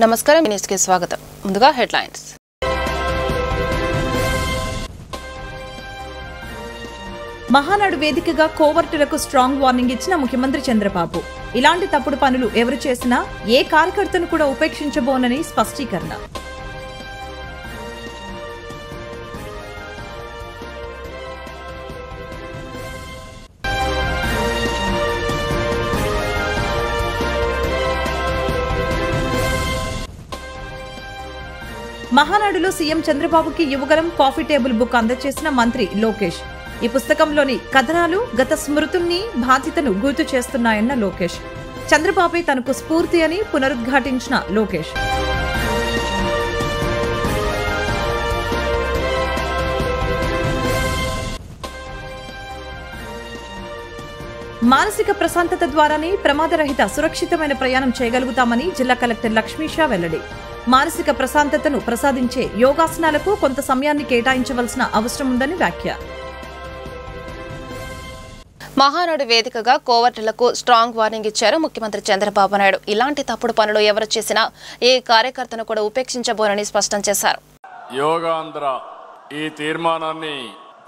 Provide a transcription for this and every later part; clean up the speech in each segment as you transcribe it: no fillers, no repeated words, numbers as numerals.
నమస్కారం న్యూస్ కి స్వాగతం ముందుగా హెడ్లైన్స్ మహానాడు వేదికగా కోవర్టులకు స్ట్రాంగ్ వార్నింగ్ ఇచ్చిన ముఖ్యమంత్రి చంద్రబాబు ఇలాంటి తప్పుడు పనులు ఎవరు చేసినా ఏ కార్యకర్తను కూడా ఉపేక్షించబోనని స్పష్టీకరణ మహానాడులో సీఎం చంద్రబాబుకి యువగలం కాఫీ టేబుల్ బుక్ అందజేసిన మంత్రి లోకేష్ ఈ పుస్తకంలోని కథనాలు గత స్మృతుల్ని బాధ్యతను గుర్తు చేస్తున్నాయన్న లోకేష్ చంద్రబాబే తనకు స్ఫూర్తి అని పునరుద్ఘాటించిన లోకేష్ మానసిక ప్రశాంతత ద్వారానే ప్రమాదరహిత సురక్షితమైన ప్రయాణం చేయగలుగుతామని జిల్లా కలెక్టర్ లక్ష్మీషా వెల్లడి మానసిక ప్రశాంతతను ప్రసాదించే యోగాసనాలకు కొంత సమయాన్ని కేటాయించవలసిన అవసరం ఉందని వ్యాఖ్య మహానాడు వేదికగా కోవర్టులకు స్ట్రాంగ్ వార్నింగ్ ఇచ్చారు ముఖ్యమంత్రి చంద్రబాబు నాయుడు ఇలాంటి తప్పుడు పనులు ఎవరు చేసినా ఏ కార్యకర్తను కూడా ఉపేక్షించబోనని స్పష్టం చేశారు. యోగాంధ్ర ఈ తీర్మానాన్ని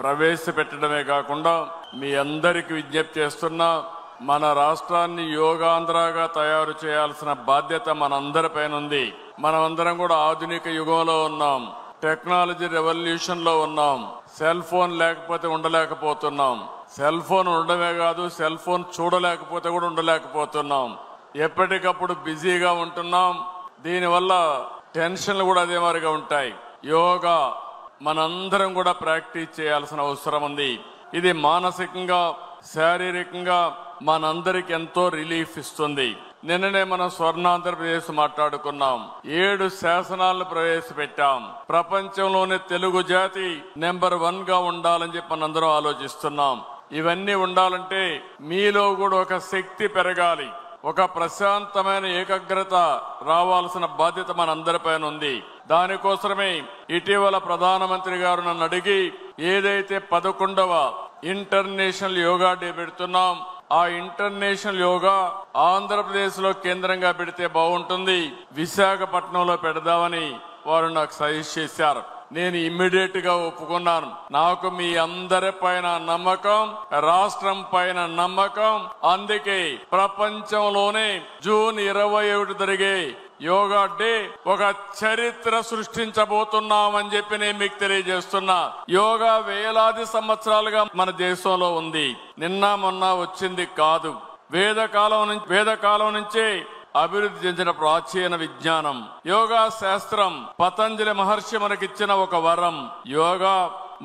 ప్రవేశపెట్టడమే కాకుండా మీ అందరికీ విజ్ఞప్తి చేస్తున్నా మన రాష్ట్రాన్ని యోగాంధ్రగా తయారు చేయాల్సిన బాధ్యత మనందరిపైన ఉంది. మనమందరం కూడా ఆధునిక యుగంలో ఉన్నాం, టెక్నాలజీ రెవల్యూషన్ లో ఉన్నాం. సెల్ ఫోన్ లేకపోతే ఉండలేకపోతున్నాం, సెల్ ఫోన్ ఉండడమే కాదు సెల్ ఫోన్ చూడలేకపోతే కూడా ఉండలేకపోతున్నాం. ఎప్పటికప్పుడు బిజీగా ఉంటున్నాం, దీనివల్ల టెన్షన్లు కూడా అదే మాదిరిగా ఉంటాయి. యోగా మనందరం కూడా ప్రాక్టీస్ చేయాల్సిన అవసరం ఉంది. ఇది మానసికంగా శారీరకంగా మనందరికి ఎంతో రిలీఫ్ ఇస్తుంది. నిన్ననే మనం స్వర్ణాంధ్రప్రదేశ్ మాట్లాడుకున్నాం, 7 శాసనాలను ప్రవేశపెట్టాం. ప్రపంచంలోనే తెలుగు జాతి నెంబర్ 1 గా ఉండాలని చెప్పి మనందరం ఆలోచిస్తున్నాం. ఇవన్నీ ఉండాలంటే మీలో కూడా ఒక శక్తి పెరగాలి, ఒక ప్రశాంతమైన ఏకాగ్రత రావాల్సిన బాధ్యత మనందరిపైన ఉంది. దానికోసమే ఇటీవల ప్రధానమంత్రి గారు నన్ను అడిగి ఏదైతే 11వ ఇంటర్నేషనల్ యోగా డే పెడుతున్నాం, ఆ ఇంటర్నేషనల్ యోగా ఆంధ్రప్రదేశ్ లో కేంద్రంగా పెడితే బాగుంటుంది, విశాఖపట్నంలో పెడదామని వారు నాకు సజెస్ట్ చేశారు. నేను ఇమ్మీడియట్ గా ఒప్పుకున్నాను. నాకు మీ అందరి పైన నమ్మకం, రాష్ట్రం పైన నమ్మకం. అందుకే ప్రపంచంలోనే జూన్ 21 జరిగే యోగా డే ఒక చరిత్ర సృష్టించబోతున్నామని చెప్పి నేను మీకు తెలియజేస్తున్నా. యోగా వేలాది సంవత్సరాలుగా మన దేశంలో ఉంది, నిన్న మొన్న వచ్చింది కాదు. వేదకాలం నుంచే అభివృద్ధి చెందిన ప్రాచీన విజ్ఞానం యోగా శాస్త్రం. పతంజలి మహర్షి మనకిచ్చిన ఒక వరం. యోగా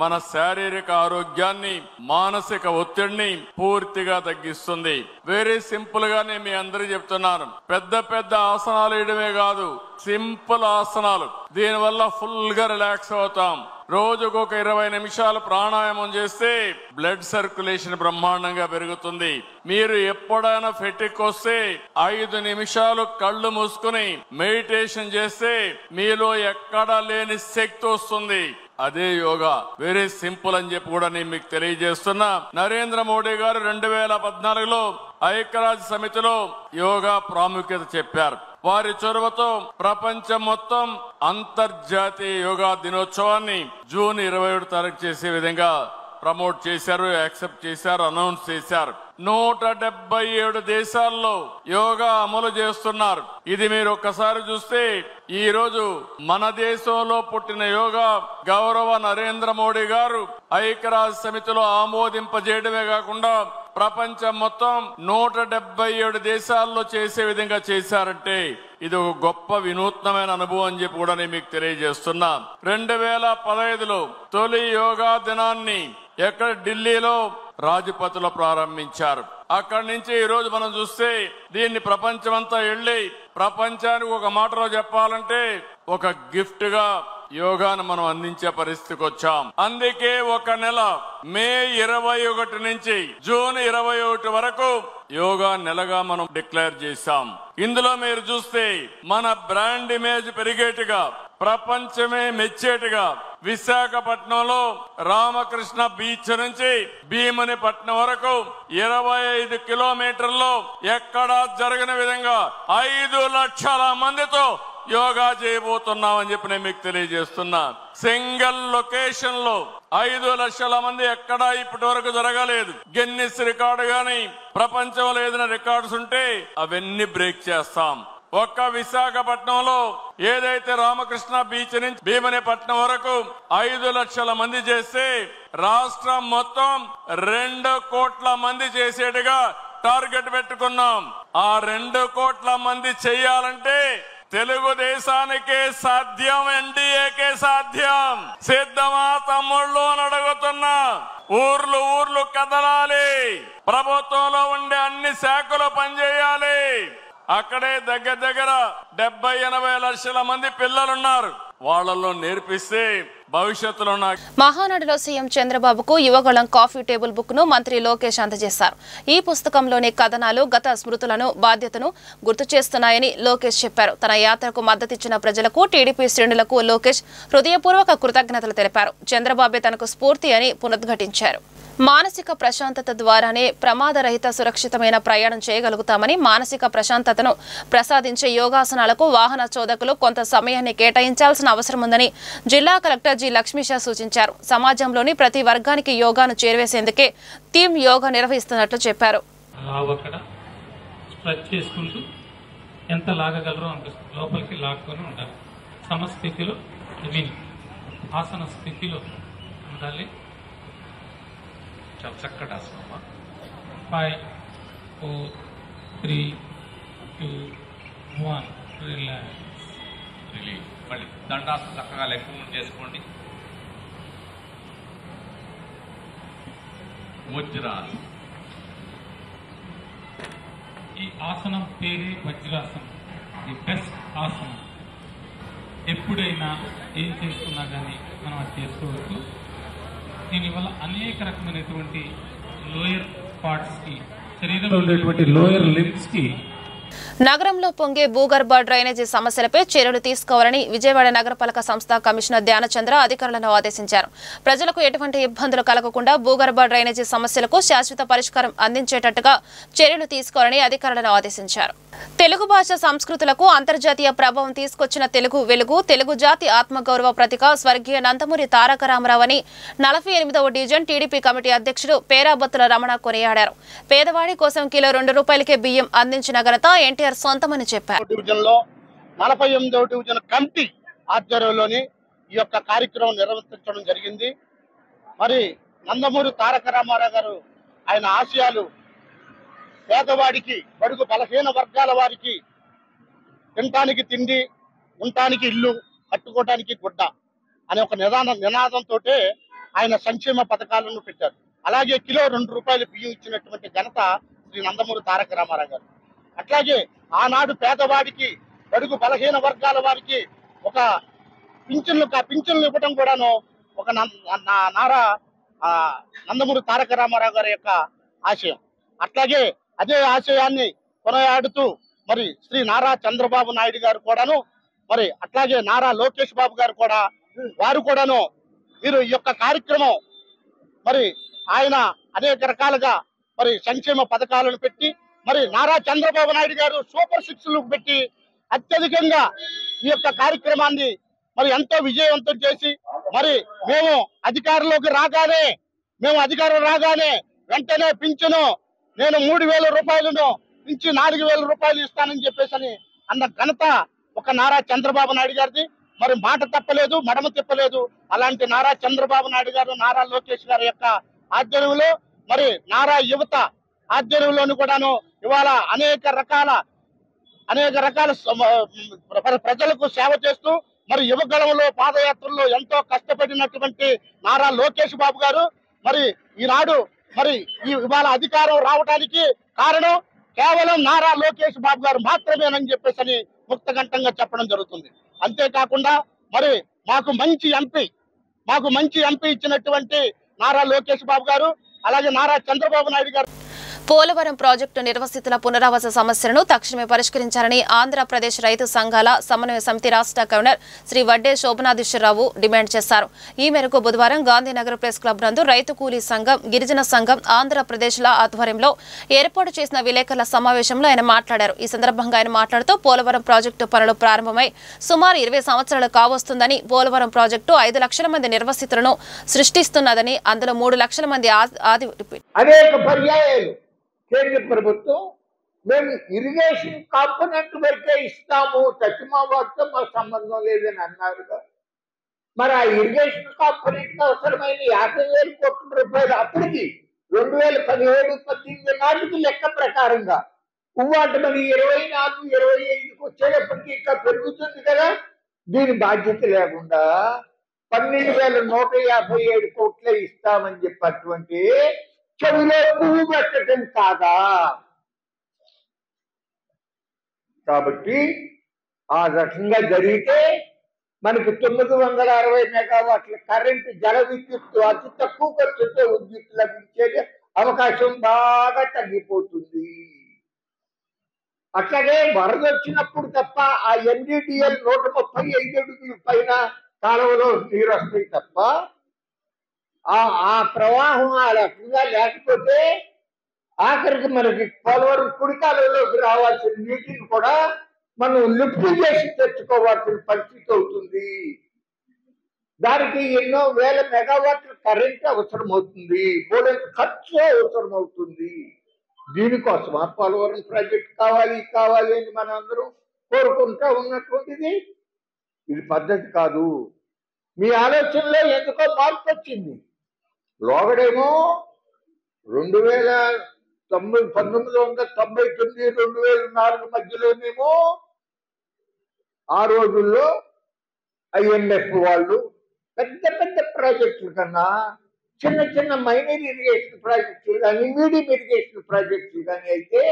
మన శారీరక ఆరోగ్యాన్ని, మానసిక ఒత్తిడిని పూర్తిగా తగ్గిస్తుంది. వెరీ సింపుల్ గా నేను మీ అందరికీ చెప్తున్నాను, పెద్ద పెద్ద ఆసనాలు వేయడమే కాదు, సింపుల్ ఆసనాలు. దీనివల్ల ఫుల్ గా రిలాక్స్ అవుతాం. రోజుకు ఒక 20 నిమిషాలు ప్రాణాయామం చేస్తే బ్లడ్ సర్క్యులేషన్ బ్రహ్మాండంగా పెరుగుతుంది. మీరు ఎప్పుడైనా ఫెటిక్ వస్తే 5 నిమిషాలు కళ్ళు మూసుకుని మెడిటేషన్ చేస్తే మీలో ఎక్కడా లేని శక్తి వస్తుంది. అదే యోగా. వెరీ సింపుల్ అని చెప్పి కూడా నేను మీకు తెలియజేస్తున్నా. నరేంద్ర మోడీ గారు 2014లో ఐక్యరాజ్య సమితిలో యోగా ప్రాముఖ్యత చెప్పారు. వారి చొరవతో ప్రపంచం మొత్తం అంతర్జాతీయ యోగా దినోత్సవాన్ని జూన్ 27 తారీఖు చేసే విధంగా ప్రమోట్ చేశారు, యాక్సెప్ట్ చేశారు, అనౌన్స్ చేశారు. 177 దేశాల్లో యోగా అమలు చేస్తున్నారు. ఇది మీరు ఒక్కసారి చూస్తే ఈ రోజు మన దేశంలో పుట్టిన యోగా గౌరవ నరేంద్ర మోడీ గారు ఐక్యరాజ్య సమితిలో ఆమోదింపజేయడమే కాకుండా ప్రపంచం మొత్తం 177 దేశాల్లో చేసే విధంగా చేశారంటే ఇది ఒక గొప్ప వినూత్నమైన అనుభవం అని చెప్పి కూడా నేను మీకు తెలియజేస్తున్నా. 2015లో తొలి యోగా దినాన్ని ఎక్కడ ఢిల్లీలో రాజ్పథ్లో ప్రారంభించారు. అక్కడి నుంచి ఈ రోజు మనం చూస్తే దీన్ని ప్రపంచమంతా వెళ్ళి ప్రపంచానికి ఒక మాటలో చెప్పాలంటే ఒక గిఫ్ట్ గా యోగాను మనం అందించే పరిస్థితికి వచ్చాం. అందుకే ఒక నెల మే 21 నుంచి జూన్ 21 వరకు యోగా నెలగా మనం డిక్లేర్ చేశాం. ఇందులో మీరు చూస్తే మన బ్రాండ్ ఇమేజ్ పెరిగేట్టుగా, ప్రపంచమే మెచ్చేట్టుగా విశాఖపట్నంలో రామకృష్ణ బీచ్ నుంచి భీమునిపట్నం వరకు 25 కిలోమీటర్లో ఎక్కడా జరగని విధంగా 5 లక్షల మందితో యోగా చేయబోతున్నామని చెప్పి నేను మీకు తెలియజేస్తున్నా. సింగిల్ లొకేషన్ లో 5 లక్షల మంది ఎక్కడా ఇప్పటి వరకు జరగలేదు. గిన్నిస్ రికార్డు గాని ప్రపంచంలో ఏదైనా రికార్డ్స్ ఉంటే అవన్నీ బ్రేక్ చేస్తాం. ఒక్క విశాఖపట్నంలో ఏదైతే రామకృష్ణ బీచ్ నుంచి భీమనిపట్నం వరకు 5 లక్షల మంది చేస్తే రాష్ట్రం మొత్తం 2 కోట్ల మంది చేసేట్టుగా టార్గెట్ పెట్టుకున్నాం. ఆ 2 కోట్ల మంది చెయ్యాలంటే తెలుగుదేశానికే సాధ్యం, ఎన్డీఏకే సాధ్యం. సిద్ధమా తమ్ముళ్ళు అని అడుగుతున్నా. ఊర్లు కదలాలి. ప్రభుత్వంలో ఉండే అన్ని శాఖలు పనిచేయాలి. అక్కడే దగ్గర 70-80 లక్షల మంది పిల్లలున్నారు. వాళ్ళలో నేర్పిస్తే భవిష్యత్తులో మహానాడులో సీఎం చంద్రబాబుకు యువగళం కాఫీ టేబుల్ బుక్ ను మంత్రి లోకేష్ అందజేశారు. ఈ పుస్తకంలోని కథనాలు గత స్మృతులను, బాధ్యతను గుర్తు చేస్తున్నాయని లోకేష్ చెప్పారు. తన యాత్రకు మద్దతిచ్చిన ప్రజలకు, టీడీపీ శ్రేణులకు లోకేష్ హృదయపూర్వక కృతజ్ఞతలు తెలిపారు. చంద్రబాబే తనకు స్ఫూర్తి అని పునరుద్ఘాటించారు. మానసిక ప్రశాంతత ద్వారానే ప్రమాదరహిత సురక్షితమైన ప్రయాణం చేయగలుగుతామని, మానసిక ప్రశాంతతను ప్రసాదించే యోగాసనాలకు వాహన చోదకులు కొంత సమయాన్ని కేటాయించాల్సిన అవసరం ఉందని జిల్లా కలెక్టర్ జి లక్ష్మీషా సూచించారు. సమాజంలోని ప్రతి వర్గానికి యోగాను చేరవేసేందుకే టీమ్ యోగా నిర్వహిస్తున్నట్లు చెప్పారు. ఎంత లాగగలరో అంత లోపలికి లాక్కొని ఉండాలి. సమస్థితిలో ఆసన స్థితిలో ఉండాలి. చాలా చక్కటి ఆసనం. 5, 4, 3, 2, 1 రిలాక్స్. రిలీఫ్. మళ్ళీ దండాసనం చక్కగా లెక్క చేసుకోండి. వజ్రాసనం. ఈ ఆసనం పేరే వజ్రాసనం. ది బెస్ట్ ఆసనం. ఎప్పుడైనా ఏం చేసుకున్నా కానీ మనం అది చేసుకోవచ్చు. దీనివల్ల అనేక రకమైనటువంటి లోయర్ పార్ట్స్ కి, శరీరంలో ఉండేటువంటి లోయర్ లింబ్స్ కి. నగరంలో పొంగే భూగర్భ డ్రైనేజీ సమస్యలపై చర్యలు తీసుకోవాలని విజయవాడ నగరపాలక సంస్థ కమిషనర్ ధ్యానచంద్ర అధికారులను ఆదేశించారు. ప్రజలకు ఎటువంటి ఇబ్బందులు కలగకుండా భూగర్భ డ్రైనేజీ సమస్యలకు శాశ్వత పరిష్కారం అందించేటట్టుగా చర్యలు తీసుకోవాలని అధికారులను ఆదేశించారు. తెలుగు భాష సంస్కృతులకు అంతర్జాతీయ ప్రభావం తీసుకొచ్చిన తెలుగు వెలుగు, తెలుగు జాతి ఆత్మగౌరవ ప్రతీక స్వర్గీయ నందమూరి తారక రామారావు అని 48వ డివిజన్ టీడీపీ కమిటీ అధ్యక్షుడు పేరాబత్తుల రమణ కొనియాడారు. పేదవాడి కోసం కిలో ₹2 బియ్యం అందించిన ఘనత ఎన్టీఆర్ సొంతమని చెప్పారు. డివిజన్ లో 48వ డివిజన్ కమిటీ ఆధ్వర్యంలోని ఈ యొక్క కార్యక్రమం నిర్వహించడం జరిగింది. మరి నందమూరి తారక రామారావు గారు ఆయన ఆశయాలు పేదవాడికి, బడుగు బలహీన వర్గాల వారికి తినటానికి తిండి, ఉండటానికి ఇల్లు, కట్టుకోవడానికి గుడ్డ అనే ఒక నినాదంతో ఆయన సంక్షేమ పథకాలను పెట్టారు. అలాగే కిలో ₹2 బియ్యం ఇచ్చినటువంటి ఘనత శ్రీ నందమూరి తారక రామారావు గారు. అట్లాగే ఆనాడు పేదవాడికి, బడుగు బలహీన వర్గాల వారికి ఒక పింఛన్లు ఇవ్వడం కూడాను ఒక నారా నందమూరి తారక రామారావు గారి యొక్క ఆశయం. అట్లాగే అదే ఆశయాన్ని కొనయాడుతూ మరి శ్రీ నారా చంద్రబాబు నాయుడు గారు కూడాను, మరి అట్లాగే నారా లోకేష్ బాబు గారు కూడా, వారు కూడాను మీరు ఈ యొక్క కార్యక్రమం మరి ఆయన అనేక రకాలుగా మరి సంక్షేమ పథకాలను పెట్టి, మరి నారా చంద్రబాబు నాయుడు గారు సూపర్ 6లు పెట్టి అత్యధికంగా ఈ యొక్క కార్యక్రమాన్ని మరి ఎంతో విజయవంతం చేసి, మరి మేము అధికారంలోకి రాగానే వెంటనే పింఛను నేను ₹3,000 నుంచి ₹4,000 ఇస్తానని చెప్పేసి అన్న ఘనత ఒక నారా చంద్రబాబు నాయుడు గారిది. మరి మాట తప్పలేదు, మడమ తిప్పలేదు. అలాంటి నారా చంద్రబాబు నాయుడు గారు, నారా లోకేష్ గారి యొక్క ఆధ్వర్యంలో, మరి నారా యువత ఆధ్వర్యంలోను కూడాను ఇవాళ అనేక రకాల ప్రజలకు సేవ చేస్తూ, మరి యువగళంలో పాదయాత్రల్లో ఎంతో కష్టపడినటువంటి నారా లోకేష్ బాబు గారు మరి ఈనాడు మరి ఇవాళ అధికారం రావడానికి కారణం కేవలం నారా లోకేష్ బాబు గారు మాత్రమేనని చెప్పేసి ముక్తకంఠంగా చెప్పడం జరుగుతుంది. అంతేకాకుండా మరి మాకు మంచి ఎంపీ ఇచ్చినటువంటి నారా లోకేష్ బాబు గారు, అలాగే నారా చంద్రబాబు నాయుడు గారు. పోలవరం ప్రాజెక్టు నిర్వసితుల పునరావాస సమస్యలను తక్షణమే పరిష్కరించాలని ఆంధ్రప్రదేశ్ రైతు సంఘాల సమన్వయ సమితి రాష్ట్ర గవర్నర్ శ్రీ వడ్డే శోభనాధీశ్వరరావు డిమాండ్ చేశారు. ఈ మేరకు బుధవారం గాంధీనగర్ ప్రెస్ క్లబ్ నందు రైతు కూలీ సంఘం, గిరిజన సంఘం ఆంధ్రప్రదేశ్ల ఆధ్వర్యంలో ఏర్పాటు చేసిన విలేకరుల సమావేశంలో ఆయన మాట్లాడారు. ఈ సందర్భంగా ఆయన మాట్లాడుతూ పోలవరం ప్రాజెక్టు పనులు ప్రారంభమై సుమారు 20 సంవత్సరాలు కావస్తుందని, పోలవరం ప్రాజెక్టు 5 లక్షల మంది నిర్వసితులను సృష్టిస్తున్నదని, అందులో 3 లక్షల మంది అనేక పర్యాయాలు కేంద్ర ప్రభుత్వం మేము ఇరిగేషన్ కాంపోనెంట్ వరకే ఇస్తాము, తచ్చిమా వాటితో మా సంబంధం లేదని అన్నారుగా. మరి ఆ ఇరిగేషన్ కాంపోనెంట్ అవసరమైన 50,000 కోట్ల రూపాయలు అప్పటికి 2017-18 నాటికి లెక్క ప్రకారంగా వాటి మరి 24-25కి వచ్చేటప్పటికి ఇంకా పెరుగుతుంది కదా. దీని బాధ్యత లేకుండా 12,157 కోట్లే ఇస్తామని చెప్పినటువంటి చెవిలో పువ్వు పెట్టడం కాదా? కాబట్టి ఆ రకంగా జరిగితే మనకి 960 మెగావాట్ల కరెంటు జల విద్యుత్ అతి తక్కువ ఖర్చుతో విద్యుత్ లభించే అవకాశం బాగా తగ్గిపోతుంది. అట్లాగే వరద వచ్చినప్పుడు తప్ప ఆ NDDL 135 అడుగుల పైన కాలువలో నీరు వస్తాయి తప్ప ఆ ప్రవాహం ఆ రకంగా లేకపోతే ఆఖరికి మనకి పోలవరం కుడికాలంలోకి రావాల్సిన నీటిని కూడా మనం లిఫ్ట్ చేసి తెచ్చుకోవాల్సిన పరిస్థితి అవుతుంది. దానికి ఎన్నో వేల మెగావాట్ల కరెంట్ అవసరం అవుతుంది, బోలెంత ఖర్చు అవసరం అవుతుంది. దీనికోసం పోలవరం ప్రాజెక్ట్ కావాలి అని మనందరం కోరుకుంటా ఉన్నటువంటిది. ఇది పద్ధతి కాదు. మీ ఆలోచనలో ఎందుకో మార్పు వచ్చింది. లోగడేమో 1999-2004 మధ్యలోనేమో ఆ రోజుల్లో IMF వాళ్ళు పెద్ద పెద్ద ప్రాజెక్టుల కన్నా చిన్న చిన్న మైనర్ ఇరిగేషన్ ప్రాజెక్టులు కానీ, మీడియం ఇరిగేషన్ ప్రాజెక్టులు కానీ అయితే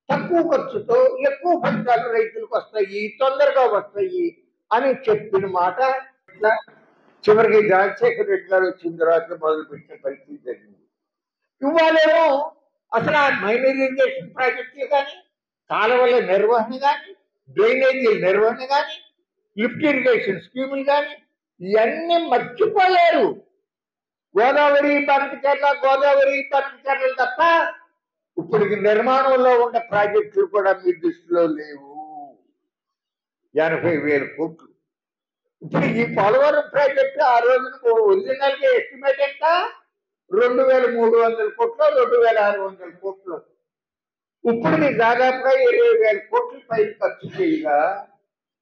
తక్కువ ఖర్చుతో ఎక్కువ ఫలితాలు రైతులకు వస్తాయి, తొందరగా వస్తాయి అని చెప్పిన మాట చివరికి రాజశేఖర రెడ్డి గారు వచ్చిన తర్వాత మొదలుపెట్టిన పరిస్థితి జరిగింది. ఇవాళేమో అసలు ఆ మైనర్ ఇరిగేషన్ ప్రాజెక్టులు కానీ, కాలువల నిర్వహణ కానీ, డ్రైనేజీల నిర్వహణ కానీ, లిఫ్ట్ ఇరిగేషన్ స్కీములు కానీ ఇవన్నీ మర్చిపోలేరు. గోదావరి బనకచర్ల తప్ప ఇప్పటికి నిర్మాణంలో ఉన్న ప్రాజెక్టులు కూడా మీ దృష్టిలో లేవు. 80,000 కోట్లు. ఇప్పుడు ఈ పోలవరం ప్రాజెక్టు ఆ రోజున ఒరిజినల్ గా ఎస్టిమేట్ ఎంత? 2,300 కోట్లు, 2,600 కోట్లు. ఇప్పుడు దాదాపుగా 20,000 కోట్ల పైన ఖర్చు చేయగా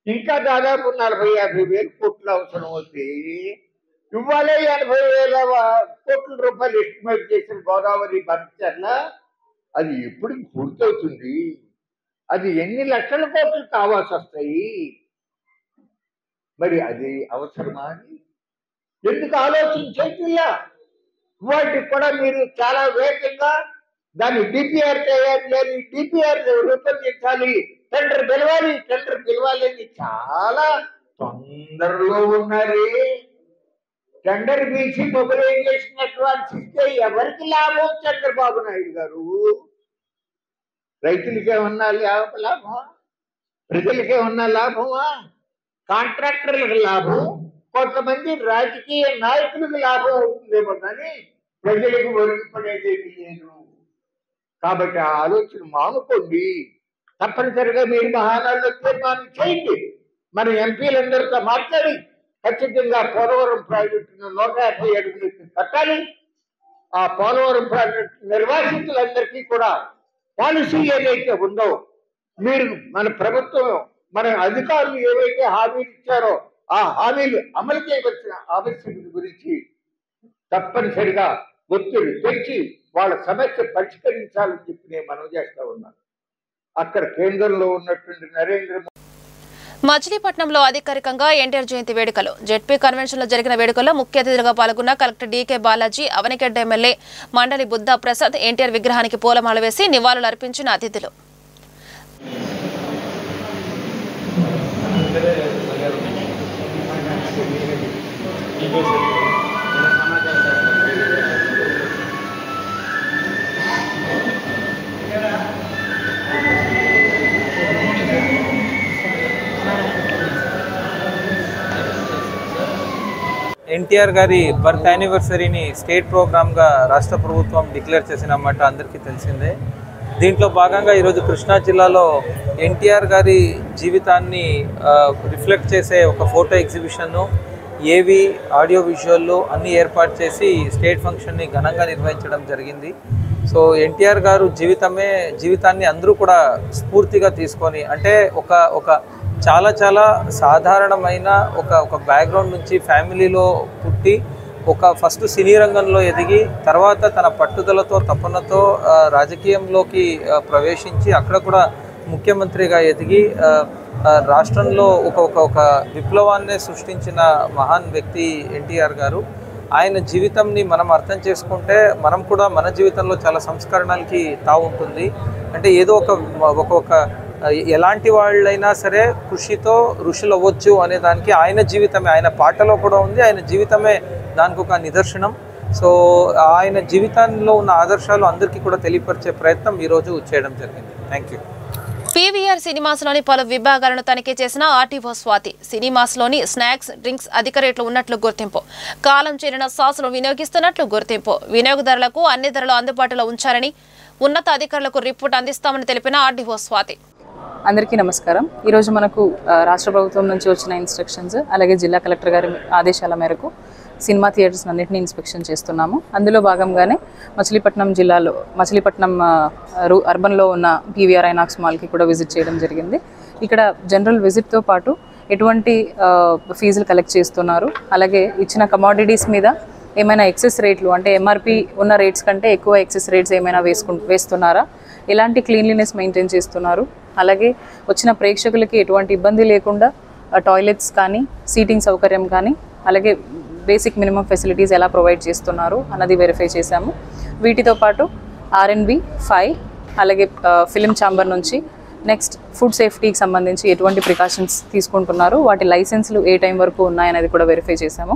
ఇంకా దాదాపు 40,000-50,000 కోట్లు అవసరం అవుతాయి. ఇవాళ 80,000 కోట్ల రూపాయలు ఎస్టిమేట్ చేసిన గోదావరి బనకచర్ల అది ఎప్పటికి పూర్తవుతుంది? అది ఎన్ని లక్షల కోట్లు కావాల్సి వస్తాయి? మరి అది అవసరమా అని ఎందుకు ఆలోచించేలా? వాటికి కూడా మీరు చాలా వేగంగా దాన్ని DPR తయారు చేయాలి, DPR రూపొందించాలి, టెండర్ పిలవాలి అని చాలా తొందరలో ఉన్నారే. టెండర్ పిలిచి మొబిలైజేషన్ అడ్వాన్స్ ఇస్తే ఎవరికి లాభం? చంద్రబాబు నాయుడు గారు. రైతులకి ఏమన్నా లాభమా? ప్రజలకి ఏమన్నా లాభమా? కాంట్రాక్టర్లకు లాభం, కొంతమంది రాజకీయ నాయకులకు లాభం అవుతుందేమో కానీ ప్రజలకు ఒరిగిపడేదేమీ లేదు. కాబట్టి ఆ ఆలోచన మానుకోండి. తప్పనిసరిగా మీరు మహానాడులో తీర్మానం చేయండి. మన ఎంపీలందరితో మాట్లాడి ఖచ్చితంగా పోలవరం ప్రాజెక్టును 150 అడుగులకి కట్టాలి. ఆ పోలవరం ప్రాజెక్టు నిర్వాసితులందరికీ కూడా పాలసీ ఏదైతే ఉందో, మీరు మన ప్రభుత్వం మన అధికారులు ఏవైతే హామీలు ఇచ్చారో ఆ హామీలు అమలు చేయవలసిన ఆవశ్యకత గురించి తప్పనిసరిగా ఒత్తిడి తెచ్చి వాళ్ళ సమస్య పరిష్కరించాలని చెప్పి నేను మనవి చేస్తా ఉన్నాను. అక్కడ కేంద్రంలో ఉన్నటువంటి నరేంద్ర మచిలీపట్నంలో అధికారికంగా ఎన్టీఆర్ జయంతి వేడుకలు. జెడ్పీ కన్వెన్షన్ లో జరిగిన వేడుకల్లో ముఖ్య అతిథిగా పాల్గొన్న collector DK Balaji, Avanigadda MLA Mandali Buddha Prasad NTR విగ్రహానికి పూలమాల వేసి నివాళులు అర్పించిన అతిథులు. ఎన్టీఆర్ గారి బర్త్ యానివర్సరీని స్టేట్ ప్రోగ్రామ్గా రాష్ట్ర ప్రభుత్వం డిక్లేర్ చేసినమాట అందరికీ తెలిసిందే. దీంట్లో భాగంగా ఈరోజు కృష్ణా జిల్లాలో ఎన్టీఆర్ గారి జీవితాన్ని రిఫ్లెక్ట్ చేసే ఒక ఫోటో ఎగ్జిబిషన్ను, ఏవి ఆడియో విజువల్ అన్నీ ఏర్పాటు చేసి స్టేట్ ఫంక్షన్ని ఘనంగా నిర్వహించడం జరిగింది. సో ఎన్టీఆర్ గారు జీవితాన్ని అందరూ కూడా స్ఫూర్తిగా తీసుకొని, అంటే ఒక చాలా చాలా సాధారణమైన ఒక బ్యాక్గ్రౌండ్ నుంచి ఫ్యామిలీలో పుట్టి ఫస్ట్ సినీ రంగంలో ఎదిగి తర్వాత తన పట్టుదలతో తపనతో రాజకీయంలోకి ప్రవేశించి అక్కడ కూడా ముఖ్యమంత్రిగా ఎదిగి రాష్ట్రంలో ఒక విప్లవాన్ని సృష్టించిన మహాన్ వ్యక్తి ఎన్టీఆర్ గారు. ఆయన జీవితంని మనం అర్థం చేసుకుంటే మనం కూడా మన జీవితంలో చాలా సంస్కరణలకి తావుంటుంది. అంటే ఏదో ఒక ఎలాంటి వాళ్ళైనా సరే కృషితో ఋషులు అవ్వచ్చు అనే దానికి ఆయన జీవితమే, ఆయన పాటలో కూడా ఉంది, ఆయన జీవితమే దానికి ఒక నిదర్శనం. సో ఆయన జీవితంలో ఉన్న ఆదర్శాలు అందరికీ కూడా తెలియపరిచే ప్రయత్నం ఈరోజు చేయడం జరిగింది. Thank you. పీవీఆర్ సినిమాస్లోని పలు విభాగాలను తనిఖీ చేసిన ఆర్టీఓ స్వాతి. సినిమాస్లోని స్నాక్స్, డ్రింక్స్ అధిక రేట్లు ఉన్నట్లు గుర్తింపు, కాలం చెల్లిన సాసులు వినియోగిస్తున్నట్లు గుర్తింపు, వినియోగదారులకు అన్ని ధరలు అందుబాటులో ఉంచాలని ఉన్నత అధికారులకు రిపోర్ట్ అందిస్తామని తెలిపిన ఆర్టీఓ స్వాతి. అందరికీ నమస్కారం. ఈరోజు మనకు రాష్ట్ర ప్రభుత్వం నుంచి వచ్చిన ఇన్స్ట్రక్షన్స్, అలాగే జిల్లా కలెక్టర్ గారి ఆదేశాల మేరకు సినిమా థియేటర్స్ అన్నింటినీ ఇన్స్పెక్షన్ చేస్తున్నాము. అందులో భాగంగానే మచిలీపట్నం జిల్లాలో అర్బన్లో ఉన్న పీవీఆర్ ఐనాక్స్ మాల్కి కూడా విజిట్ చేయడం జరిగింది. ఇక్కడ జనరల్ విజిట్తో పాటు ఎటువంటి ఫీజులు కలెక్ట్ చేస్తున్నారు, అలాగే ఇచ్చిన కమోడిటీస్ మీద ఏమైనా ఎక్సెస్ రేట్లు, అంటే ఎంఆర్పి ఉన్న రేట్స్ కంటే ఎక్కువ ఎక్సెస్ రేట్స్ ఏమైనా వేస్తున్నారా, ఎలాంటి క్లీన్లీనెస్ మెయింటైన్ చేస్తున్నారు, అలాగే వచ్చిన ప్రేక్షకులకి ఎటువంటి ఇబ్బంది లేకుండా టాయిలెట్స్ కానీ సీటింగ్ సౌకర్యం కానీ అలాగే బేసిక్ మినిమం ఫెసిలిటీస్ ఎలా ప్రొవైడ్ చేస్తున్నారు అన్నది వెరిఫై చేశాము. వీటితో పాటు R&B 5 అలాగే ఫిలిం ఛాంబర్ నుంచి నెక్స్ట్ ఫుడ్ సేఫ్టీకి సంబంధించి ఎటువంటి ప్రికాషన్స్ తీసుకుంటున్నారు, వాటి లైసెన్స్లు ఏ టైం వరకు ఉన్నాయనేది కూడా వెరిఫై చేశాము.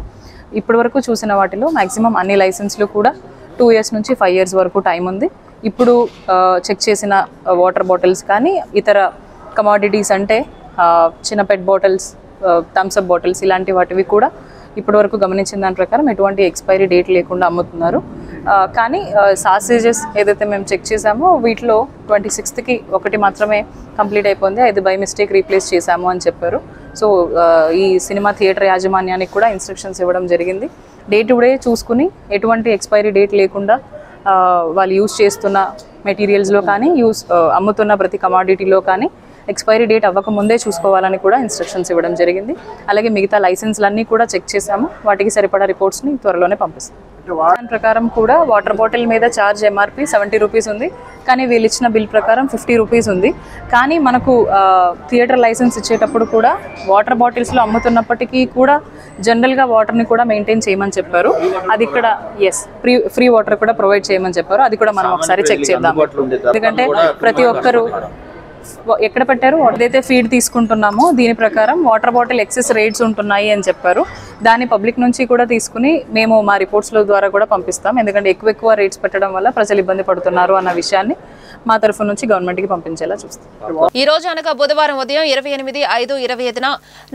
ఇప్పటి వరకు చూసిన వాటిలో మ్యాక్సిమం అన్ని లైసెన్స్లు కూడా 2 years నుంచి 5 years వరకు టైం ఉంది. ఇప్పుడు చెక్ చేసిన వాటర్ బాటిల్స్ కానీ ఇతర కమోడిటీస్ అంటే చిన్న పెట్ బాటిల్స్, థమ్స్అప్ బాటిల్స్ ఇలాంటి వాటివి కూడా ఇప్పటి వరకు గమనించిన దాని ప్రకారం ఎటువంటి ఎక్స్పైరీ డేట్ లేకుండా అమ్ముతున్నారు. కానీ సాసేజెస్ ఏదైతే మేము చెక్ చేసామో వీటిలో 26కి ఒకటి మాత్రమే కంప్లీట్ అయిపోయింది, అది బై మిస్టేక్ రీప్లేస్ చేశాము అని చెప్పారు. సో ఈ సినిమా థియేటర్ యాజమాన్యానికి కూడా ఇన్స్ట్రక్షన్స్ ఇవ్వడం జరిగింది. డే టు డే చూసుకుని ఎటువంటి ఎక్స్పైరీ డేట్ లేకుండా వాళ్ళు యూజ్ చేస్తున్న మెటీరియల్స్లో కానీ అమ్ముతున్న ప్రతి కమోడిటీలో కానీ ఎక్స్పైరీ డేట్ అవ్వకముందే చూసుకోవాలని కూడా ఇన్స్ట్రక్షన్స్ ఇవ్వడం జరిగింది. అలాగే మిగతా లైసెన్స్లన్నీ కూడా చెక్ చేశాము, వాటికి సరిపడా రిపోర్ట్స్ని త్వరలోనే పంపిస్తాం. దాని ప్రకారం కూడా వాటర్ బాటిల్ మీద ఛార్జ్ ఎంఆర్పి 70 రూపీస్ ఉంది, కానీ వీళ్ళు ఇచ్చిన బిల్ ప్రకారం 50 రూపీస్ ఉంది. కానీ మనకు థియేటర్ లైసెన్స్ ఇచ్చేటప్పుడు కూడా వాటర్ బాటిల్స్లో అమ్ముతున్నప్పటికీ కూడా జనరల్గా వాటర్ని కూడా మెయింటైన్ చేయమని చెప్పారు. అది ఇక్కడ ఫ్రీ వాటర్ కూడా ప్రొవైడ్ చేయమని చెప్పారు. అది కూడా మనం ఒకసారి చెక్ చేద్దాం. ఎందుకంటే ప్రతి ఒక్కరు ఎక్కడ పెట్టారు, ఏదైతే ఫీడ్ తీసుకుంటున్నామో దీని ప్రకారం వాటర్ బాటిల్ ఎక్సెస్ రేట్స్ ఉంటున్నాయి అని చెప్పారు. దాన్ని పబ్లిక్ నుంచి కూడా తీసుకుని మేము మా రిపోర్ట్స్ల ద్వారా కూడా పంపిస్తాం. ఎందుకంటే ఎక్కువ రేట్స్ పెట్టడం వల్ల ప్రజలు ఇబ్బంది పడుతున్నారు అన్న విషయాన్ని మా తరఫు నుంచి గవర్నమెంట్కి పంపించేలా చూస్తాం. ఈ రోజు అనగా బుధవారం ఉదయం 28/5/25న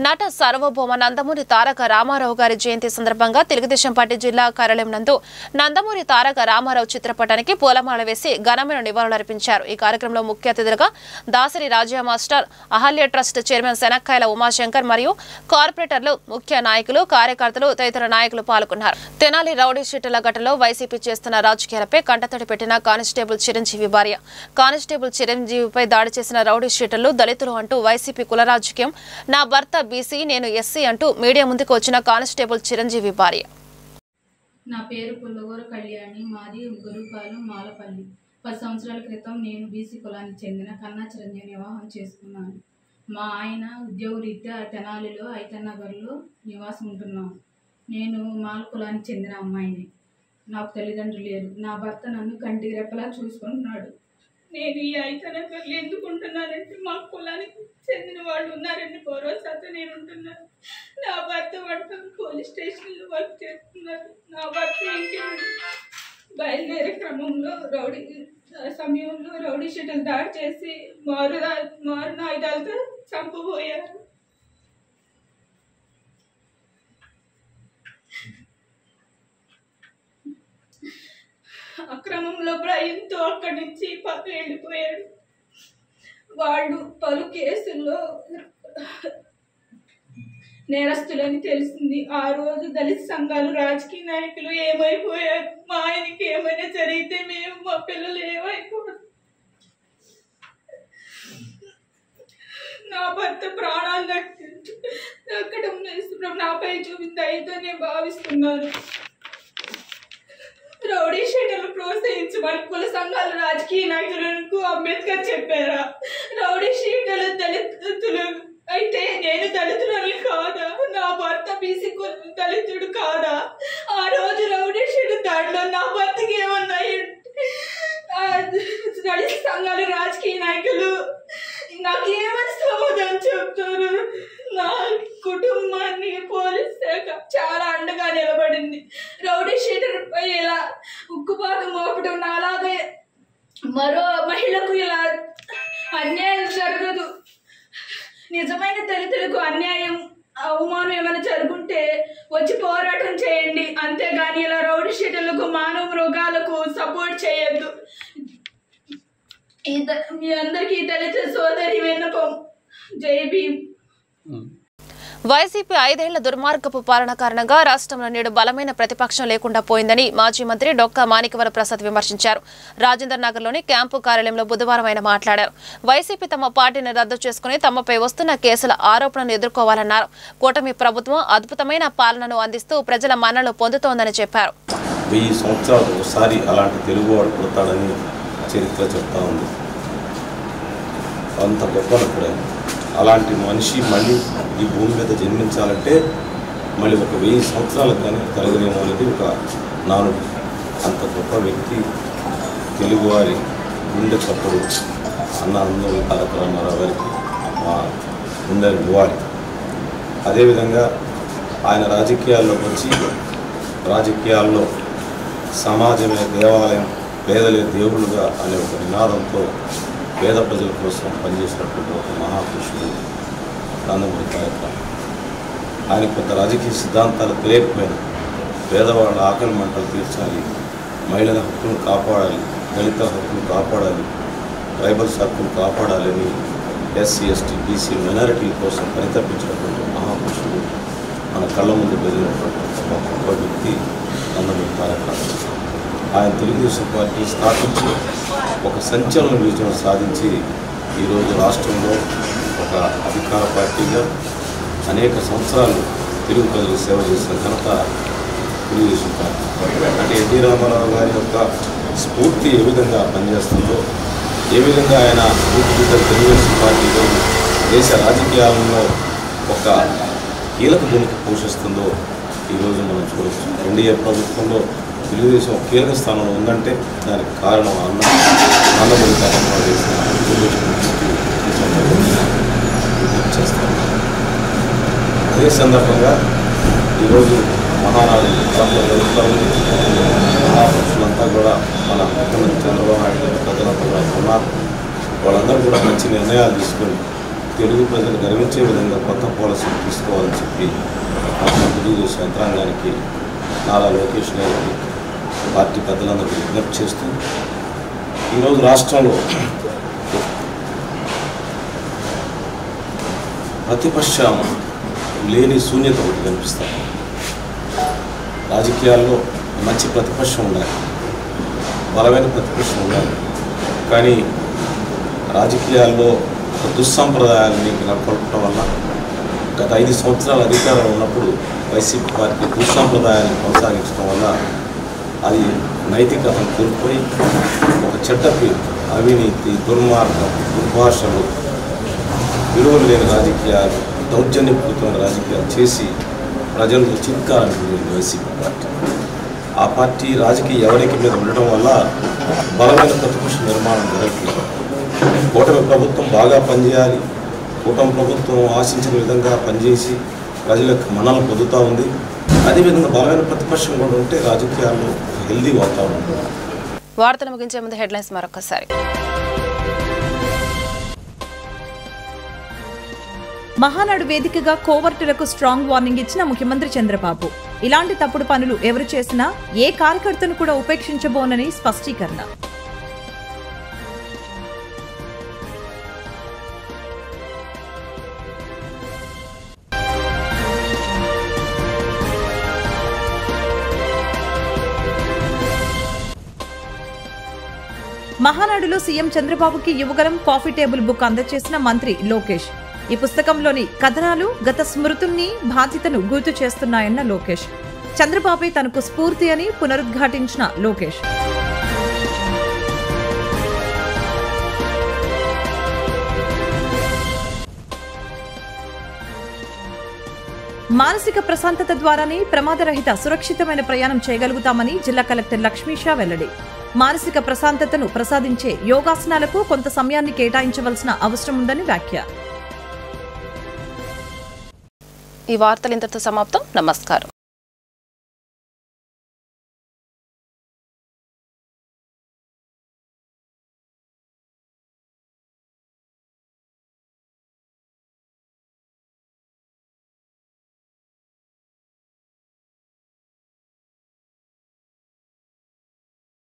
నట సార్వభౌమ నందమూరి తారక రామారావు గారి జయంతి సందర్భంగా తెలుగుదేశం పార్టీ జిల్లా కార్యాలయం నందు నందమూరి తారక రామారావు చిత్రపటానికి పూలమాల వేసి ఘనమైన నివాళులర్పించారు. ఈ కార్యక్రమంలో ముఖ్య అతిథులుగా Dasari Raja master, Ahalya trust chairman Sanakkayala Umashankar మరియు కార్పొరేటర్లు, ముఖ్య నాయకులు, కార్యకర్తలు తదితర నాయకులు పాల్గొన్నారు. తెనాలి రౌడీ షీటర్ల ఘటనలో వైసీపీ చేస్తున్న రాజకీయాలపై కంటతడి పెట్టిన కానిస్టేబుల్ చిరంజీవి భార్య. కానిస్టేబుల్ చిరంజీవిపై దాడి చేసిన రౌడీ షీటర్లు దళితులు అంటూ వైసీపీ కుల రాజకీయం, నా భర్త బీసీ నేను ఎస్సీ అంటూ మీడియా ముందుకు వచ్చిన కానిస్టేబుల్ చిరంజీవి భార్య. నా పేరు పుల్లగూర కళ్యాణి, మాది గురుపాలెం మాలపల్లి. 10 సంవత్సరాల క్రితం నేను బీసీ కులానికి చెందిన కన్నా చిరంజీవిని వివాహం చేసుకున్నాను. మా ఆయన ఉద్యోగరీత్యా తెనాలిలో ఐతనగర్లో నివాసం ఉంటున్నాం. నేను మాల కులానికి చెందిన అమ్మాయిని. నాకు తల్లిదండ్రులు లేరు. నా భర్త నన్ను కంటి రెప్పలా చూసుకుంటున్నాడు. నేను ఈ ఐతనగర్లో ఎందుకు ఉంటున్నానంటే మా కులానికి చెందిన వాళ్ళు ఉన్నారని భరోసాతో నేను ఉంటున్నాను. నా భర్త వడపల్లి పోలీస్ స్టేషన్లో వర్క్ చేస్తున్నారు. నా భర్త ఇంటి బయలుదేరే క్రమంలో సమయంలో రౌడీ షీటర్లు దాడి చేసి మారున ఆయుధాలతో చంపబోయారు. సమయంలో భయంతో అక్కడి నుంచి పక్కన వెళ్ళిపోయాడు. వాళ్ళు పలు కేసుల్లో నేరస్తులని తెలిసింది. ఆ రోజు దళిత సంఘాలు, రాజకీయ నాయకులు ఏమైపోయారు, మా ఆయనకి ఏమైనా జరిగితే మేము, మా పిల్లలు ఏమైపోయారు. నా భర్త ప్రాణాలు దక్కడం నాపై చూపిన దయతో నేను భావిస్తున్నాను. రౌడీ షీటర్లు ప్రోత్సహించమని కుల సంఘాలు, రాజకీయ నాయకులకు అంబేద్కర్ చెప్పారా? రౌడీ షీటర్లు దళితులు అయితే నేను దళితురాలు కాదా? నా భర్త బీసీ దళితుడు కాదా? ఆ రోజు రౌడీ షీటర్ దాంట్లో నా భర్తకి ఏమన్నాయి? దళిత సంఘాలు, రాజకీయ నాయకులు నాకేమని సమాధానం చెప్తారు? నా కుటుంబాన్ని పోలీస్ శాఖ చాలా అండగా నిలబడింది. రౌడీ షీటర్ పై ఇలా ఉక్కుపాతం మోపడం, నాలాగే మరో మహిళకు ఇలా అన్యాయం జరగదు. నిజమైన దళితులకు అన్యాయం, అవమానం ఏమైనా జరుగుంటే వచ్చి పోరాటం చేయండి, అంతేగాని ఇలా రౌడీ షీటర్లకు, మానవ మృగాలకు సపోర్ట్ చేయొద్దు. మీ అందరికీ దళిత సోదరి విన్నపం. జై భీమ్. వైసీపీ 5 ఏళ్ల దుర్మార్గపు పాలన కారణంగా రాష్ట్రంలో నేడు బలమైన ప్రతిపక్షం లేకుండా పోయిందని మాజీ మంత్రి డొక్కా మాణిక్యవర ప్రసాద్ విమర్శించారు. రాజేంద్ర నగర్లోని క్యాంపు కార్యాలయంలో బుధవారం ఆయన మాట్లాడారు. వైసీపీ తమ పార్టీని రద్దు చేసుకుని తమపై వస్తున్న కేసుల ఆరోపణలను ఎదుర్కోవాలన్నారు. కూటమి ప్రభుత్వం అద్భుతమైన పాలనను అందిస్తూ ప్రజల మన్ననలు పొందుతోందని చెప్పారు. 1000 సంవత్సరాలు ఒకసారి అలాంటి తెలుగువాడు పుడతాడని చరిత్ర చెప్తా ఉంది. అంత గొప్పనప్పుడే అలాంటి మనిషి మళ్ళీ ఈ భూమి మీద జన్మించాలంటే మళ్ళీ ఒక 1000 సంవత్సరాలకు కానీ కలగలేము అనేది ఒక నానుడి. అంత గొప్ప వ్యక్తి, తెలుగువారి గుండె చప్పుడు అన్న నందమూరి తారక రామారావు గారికి మా గుండె ఇవ్వాలి. అదేవిధంగా ఆయన రాజకీయాల్లోకి వచ్చి రాజకీయాల్లో సమాజమే దేవాలయం, పేదలే దేవుళ్ళుగా అనే ఒక నినాదంతో పేద ప్రజల కోసం పనిచేసినటువంటి ఒక మహాపురుషుడు నందమూరి తారక. ఆయన కొంత రాజకీయ సిద్ధాంతాలు తెలియకపోయినా పేదవాళ్ళ ఆకలి మంటలు తీర్చాలి, మహిళల హక్కులను కాపాడాలి, దళిత హక్కులు కాపాడాలి, ట్రైబల్స్ హక్కులు కాపాడాలని ఎస్సీ, ఎస్టీ, బీసీ మైనారిటీల కోసం పరితపించినటువంటి మహాపురుషుడు మన కళ్ళ ముందు బెదిరినటువంటి ఒక గొప్ప వ్యక్తి నందమూరి తారక. ఆయన తెలుగుదేశం పార్టీ స్థాపించి ఒక సంచలన విజయం సాధించి ఈరోజు రాష్ట్రంలో ఒక అధికార పార్టీగా అనేక సంవత్సరాలు తెలుగు ప్రజలకు సేవ చేసిన ఘనత తెలుగుదేశం పార్టీ. అంటే ఎన్టీ రామారావు గారి యొక్క స్ఫూర్తి ఏ విధంగా పనిచేస్తుందో, ఏ విధంగా ఆయన స్ఫూర్తితో తెలుగుదేశం పార్టీలో దేశ రాజకీయాలలో ఒక కీలక భూమిక పోషిస్తుందో ఈరోజు మనం చూడవచ్చు. ఎన్డీఏ ప్రభుత్వంలో తెలుగుదేశం ఒక కీలక స్థానంలో ఉందంటే దానికి కారణం నందమూరి తారక చేస్తాం. అదే సందర్భంగా ఈరోజు మహారాజు మహాపురుషులంతా కూడా మన ముఖ్యమంత్రి చంద్రబాబు నాయుడు గారి ప్రజలంతా కూడా ఉన్నారు. వాళ్ళందరూ కూడా మంచి నిర్ణయాలు తీసుకొని తెలుగు ప్రజలు గర్వించే విధంగా కొత్త పాలసీలు తీసుకోవాలని చెప్పి తెలుగుదేశం యంత్రాంగానికి, నారా లోకేష్ గారికి, పార్టీ పెద్దలందరికీ విజ్ఞప్తి చేస్తూ ఈరోజు రాష్ట్రంలో ప్రతిపక్షం లేని శూన్యత ఒకటి కనిపిస్తాం. రాజకీయాల్లో మంచి ప్రతిపక్షం ఉండాలి, బలమైన ప్రతిపక్షం ఉండాలి. కానీ రాజకీయాల్లో దుస్సంప్రదాయాన్ని నెలకొల్పడం వల్ల గత 5 సంవత్సరాల అధికారంలో ఉన్నప్పుడు వైసీపీ పార్టీ దుస్సంప్రదాయాన్ని కొనసాగించడం వల్ల అది నైతికతను కోల్పోయి ఒక చెడ్డ పేరు, అవినీతి, దుర్మార్గం, దుర్భాషలు, విలువలు లేని రాజకీయాలు, దౌర్జన్యపూరితమైన రాజకీయాలు చేసి ప్రజలకు చిత్కారని వైసీపీ పార్టీ. ఆ పార్టీ రాజకీయ ఎవరికి మీద ఉండటం వల్ల బలమైన ప్రతిపక్ష నిర్మాణం జరగట్లేదు. కూటమి ప్రభుత్వం బాగా పనిచేయాలి, కూటమి ప్రభుత్వం ఆశించిన విధంగా పనిచేసి ప్రజలకు మన్ననలు పొందుతూ ఉంది. అదేవిధంగా బలమైన ప్రతిపక్షం కూడా ఉంటే రాజకీయాల్లో హెల్దీ వాతావరణం. వార్తలు ముగించే ముందు హెడ్లైన్స్ మరొకసారి. మహానాడు వేదికగా కోవర్టులకు స్ట్రాంగ్ వార్నింగ్ ఇచ్చిన ముఖ్యమంత్రి చంద్రబాబు. ఇలాంటి తప్పుడు పనులు ఎవరు చేసినా ఏ కార్యకర్తను కూడా ఉపేక్షించబోనని స్పష్టీకరణ. మహానాడులో సీఎం చంద్రబాబుకి యువగలం కాఫీ టేబుల్ బుక్ అందజేసిన మంత్రి లోకేష్. ఈ పుస్తకంలోని కథనాలు గత స్మృతుల్ని, బాధ్యతను గుర్తు చేస్తున్నాయన్న లోకేష్. చంద్రబాబే తనకు స్ఫూర్తి అని పునరుద్ఘాటించిన లోకేష్. మానసిక ప్రశాంతత ద్వారానే ప్రమాదరహిత సురక్షితమైన ప్రయాణం చేయగలుగుతామని జిల్లా కలెక్టర్ లక్ష్మీషా వెల్లడి. మానసిక ప్రశాంతతను ప్రసాదించే యోగాసనాలకు కొంత సమయాన్ని కేటాయించవలసిన అవసరం ఉందని వ్యాఖ్య. ఈ వార్తలు ఇంతటితో సమాప్తం. నమస్కారం.